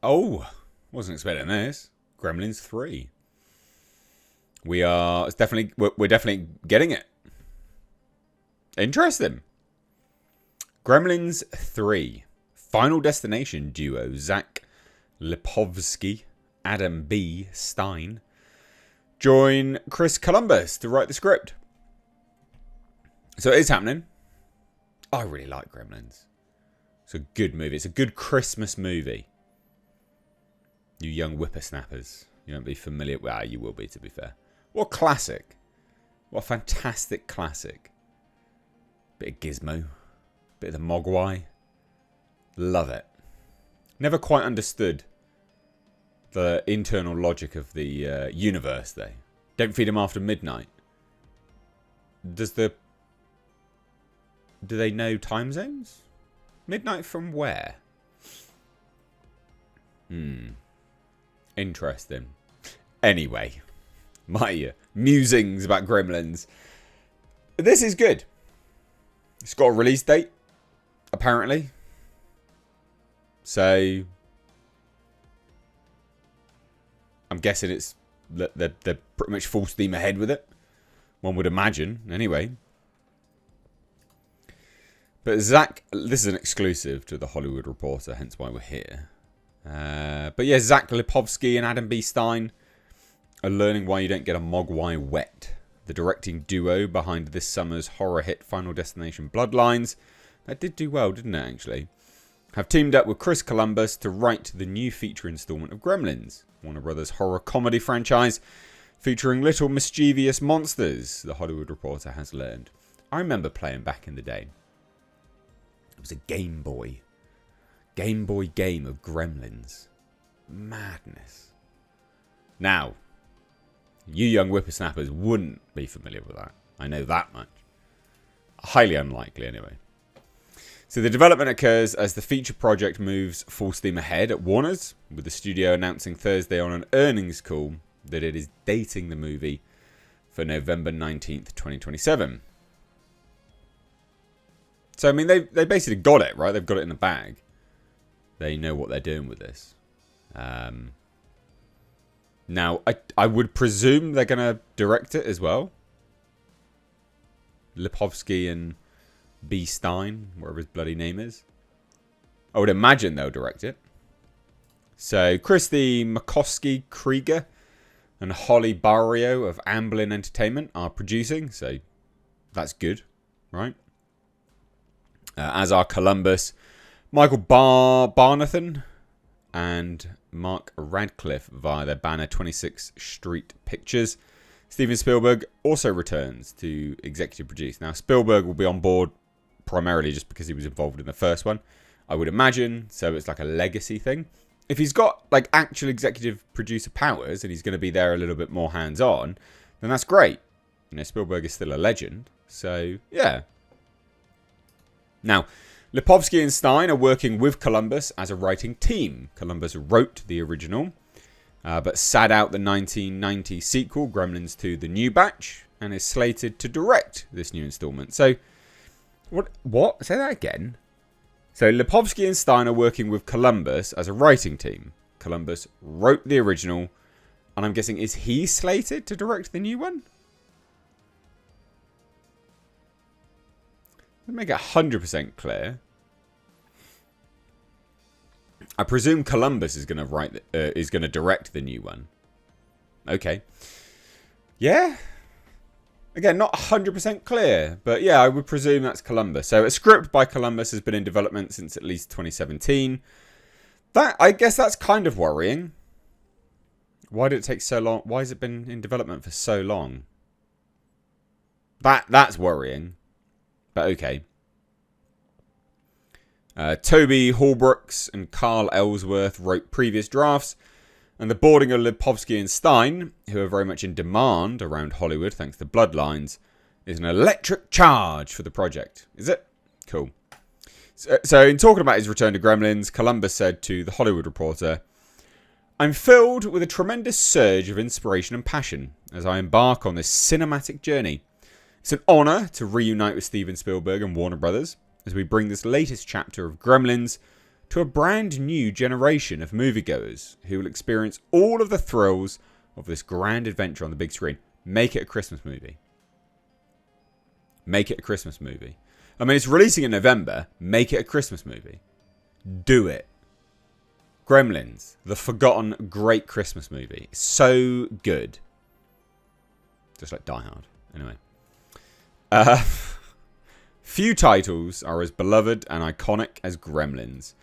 Oh, wasn't expecting this. Gremlins 3. We're definitely getting it. Interesting. Gremlins 3. Final Destination duo Zach Lipovsky, Adam B. Stein join Chris Columbus to write the script. So it is happening. I really like Gremlins. It's a good movie. It's a good Christmas movie. You young whippersnappers. You won't be familiar. Well, you will be, to be fair. What a classic. What a fantastic classic. Bit of Gizmo. Bit of the Mogwai. Love it. Never quite understood the internal logic of the universe, though. Don't feed them after midnight. Do they know time zones? Midnight from where? Interesting. Anyway, my musings about Gremlins. This is good. It's got a release date, apparently. So I'm guessing it's they're pretty much full steam ahead with it. One would imagine, anyway. But Zach, this is an exclusive to the Hollywood Reporter, hence why we're here. But yeah, Zach Lipovsky and Adam B. Stein are learning why you don't get a Mogwai wet. The directing duo behind this summer's horror hit Final Destination Bloodlines, that did do well, didn't it, actually, have teamed up with Chris Columbus to write the new feature installment of Gremlins, Warner Brothers' horror comedy franchise featuring little mischievous monsters, the Hollywood Reporter has learned. I remember playing back in the day. It was a Game Boy game of Gremlins. Madness. Now, you young whippersnappers wouldn't be familiar with that. I know that much. Highly unlikely, anyway. So the development occurs as the feature project moves full steam ahead at Warner's, with the studio announcing Thursday on an earnings call that it is dating the movie for November 19th, 2027. So, I mean, they basically got it, right? They've got it in the bag. They know what they're doing with this. Now, I would presume they're going to direct it as well. Lipovsky and B. Stein, whatever his bloody name is. I would imagine they'll direct it. So, Christy McCoskey Krieger and Holly Barrio of Amblin Entertainment are producing. So, that's good, right? As are Columbus, Michael Barnathan, and Mark Radcliffe via their banner 26th Street Pictures. Steven Spielberg also returns to executive produce. Now, Spielberg will be on board primarily just because he was involved in the first one, I would imagine. So it's like a legacy thing. If he's got like actual executive producer powers and he's going to be there a little bit more hands-on, then that's great. You know, Spielberg is still a legend. So, yeah. Now, Lipovsky and Stein are working with Columbus as a writing team. Columbus wrote the original, but sat out the 1990 sequel, Gremlins 2 The New Batch, and is slated to direct this new installment. So, what? Say that again. So, Lipovsky and Stein are working with Columbus as a writing team. Columbus wrote the original, and I'm guessing, is he slated to direct the new one? Let me make it 100% clear. I presume Columbus is going to direct the new one. Okay. Yeah. Again, not 100% clear, but yeah, I would presume that's Columbus. So a script by Columbus has been in development since at least 2017. I guess that's kind of worrying. Why did it take so long? Why has it been in development for so long? That's worrying. But okay. Toby Holbrooks and Carl Ellsworth wrote previous drafts, and the boarding of Lipovsky and Stein, who are very much in demand around Hollywood thanks to Bloodlines, is an electric charge for the project. Is it? Cool. So in talking about his return to Gremlins, Columbus said to The Hollywood Reporter, "I'm filled with a tremendous surge of inspiration and passion as I embark on this cinematic journey. It's an honour to reunite with Steven Spielberg and Warner Brothers as we bring this latest chapter of Gremlins to a brand new generation of moviegoers who will experience all of the thrills of this grand adventure on the big screen. Make it a Christmas movie. Make it a Christmas movie. I mean, it's releasing in November. Make it a Christmas movie. Do it. Gremlins, the forgotten great Christmas movie. It's so good. Just like Die Hard. Anyway. Few titles are as beloved and iconic as Gremlins.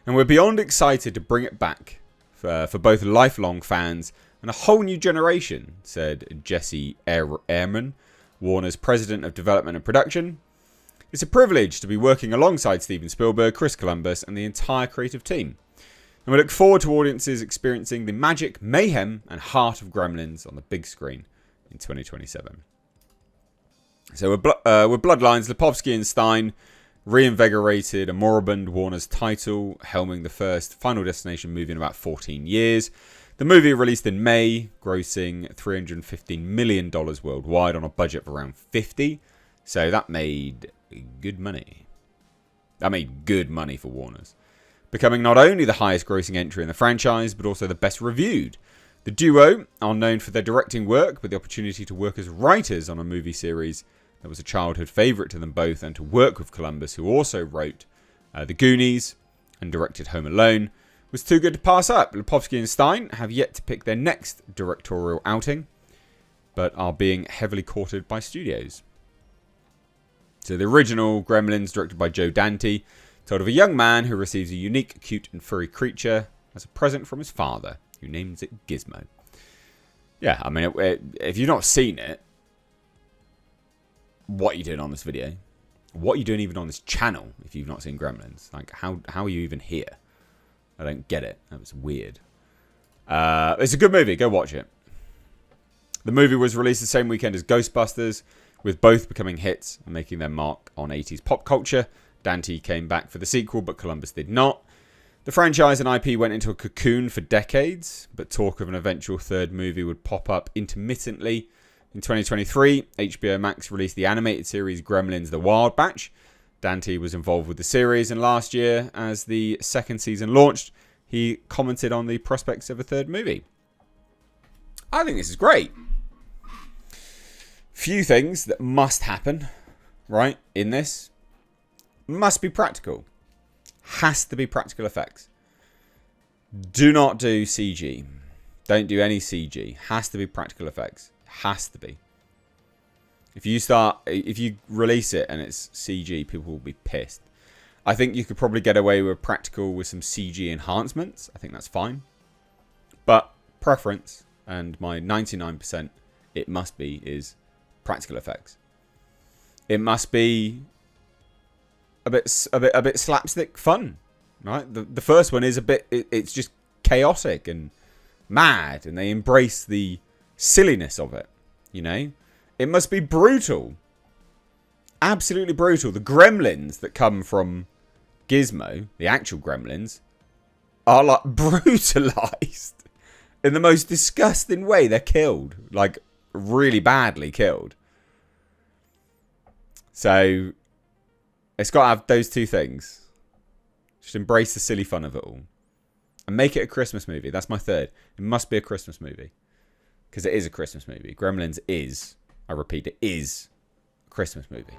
And we're beyond excited to bring it back for both lifelong fans and a whole new generation, said Jesse Ehrman, Warner's president of development and production. It's a privilege to be working alongside Steven Spielberg, Chris Columbus, and the entire creative team. And we look forward to audiences experiencing the magic, mayhem, and heart of Gremlins on the big screen in 2027. So with Bloodlines, Lipovsky and Stein reinvigorated a moribund Warner's title, helming the first Final Destination movie in about 14 years. The movie released in May, grossing $315 million worldwide on a budget of around $50. So that made good money. That made good money for Warner's, becoming not only the highest grossing entry in the franchise, but also the best reviewed. The duo are known for their directing work, with the opportunity to work as writers on a movie series that was a childhood favourite to them both, and to work with Columbus, who also wrote The Goonies and directed Home Alone, was too good to pass up. Lipovsky and Stein have yet to pick their next directorial outing, but are being heavily courted by studios. So the original Gremlins, directed by Joe Dante, told of a young man who receives a unique, cute and furry creature as a present from his father, who names it Gizmo. Yeah, I mean, if you've not seen it, what are you doing on this video? What are you doing even on this channel if you've not seen Gremlins? Like, how are you even here? I don't get it. That was weird. It's a good movie. Go watch it. The movie was released the same weekend as Ghostbusters, with both becoming hits and making their mark on 80s pop culture. Dante came back for the sequel, but Columbus did not. The franchise and IP went into a cocoon for decades, but talk of an eventual third movie would pop up intermittently. In 2023, HBO Max released the animated series Gremlins: The Wild Batch. Dante was involved with the series, and last year, as the second season launched, he commented on the prospects of a third movie. I think this is great. Few things that must happen, right, in this. Must be practical. Has to be practical effects. Do not do CG. Don't do any CG. Has to be practical effects. Has to be. If you release it and it's CG, people will be pissed. I think you could probably get away with practical with some CG enhancements. I think that's fine. But preference, and my 99% it must be, is practical effects. It must be a bit slapstick fun, right? The first one is it's just chaotic and mad, and they embrace the silliness of it, you know? It must be brutal. Absolutely brutal. The gremlins that come from Gizmo, the actual gremlins, are like brutalized in the most disgusting way. They're killed, like really badly killed. So it's got to have those two things. Just embrace the silly fun of it all. And make it a Christmas movie. That's my third. It must be a Christmas movie. Because it is a Christmas movie. Gremlins is, I repeat, it is a Christmas movie.